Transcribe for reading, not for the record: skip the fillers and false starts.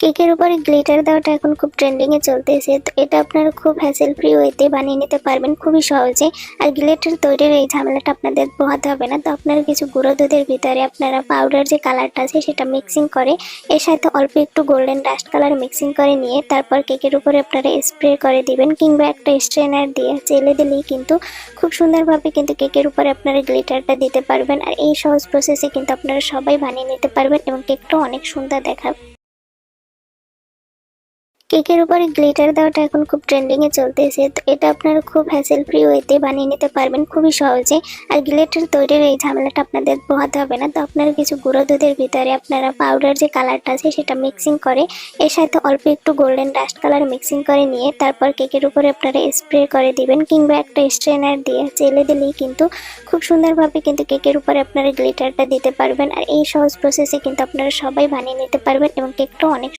কেকের উপরে গ্লিটার দেওয়াটা এখন খুব ট্রেন্ডিং এ চলতেছে। তো এটা আপনারা খুব হ্যাসেল ফ্রি ওয়েতে বানিয়ে নিতে পারবেন খুবই সহজে। আর গ্লিটার তৈরির এই ঝামেলাটা আপনাদের পোহাতে হবে না। তো আপনারা কিছু গুঁড়ো দুধের ভিতরে আপনারা পাউডার যে কালারটা আছে সেটা মিক্সিং করে এর সাথে অল্প একটু গোল্ডেন ডাস্ট কালার মিক্সিং করে নিয়ে তারপর কেকের উপরে আপনারা স্প্রে করে দিবেন, কিংবা একটা স্ট্রেনার দিয়ে চেলে দিলেই কিন্তু খুব সুন্দরভাবে কিন্তু কেকের উপরে আপনারা গ্লিটারটা দিতে পারবেন। আর এই সহজ প্রসেসে কিন্তু আপনারা সবাই বানিয়ে নিতে পারবেন এবং কেকটা অনেক সুন্দর দেখাবে। কেকের উপরে গ্লিটার দেওয়াটা এখন খুব ট্রেন্ডিং এ চলতেছে। তো এটা আপনারা খুব হ্যাসেল ফ্রি ওয়েতে বানিয়ে নিতে পারবেন খুবই সহজে। আর গ্লিটার তৈরির এই ঝামেলাটা আপনাদের পোহাতে হবে না। তো আপনারা কিছু গুঁড়ো দুধের ভিতরে আপনারা পাউডার যে কালারটা আছে সেটা মিক্সিং করে এর সাথে অল্প একটু গোল্ডেন ডাস্ট কালার মিক্সিং করে নিয়ে তারপর কেকের উপরে আপনারা স্প্রে করে দিবেন, কিংবা একটা স্ট্রেনার দিয়ে চেলে দিলেই কিন্তু খুব সুন্দরভাবে কিন্তু কেকের উপরে আপনারা গ্লিটারটা দিতে পারবেন। আর এই সহজ প্রসেসে কিন্তু আপনারা সবাই বানিয়ে নিতে পারবেন এবং কেকটা অনেক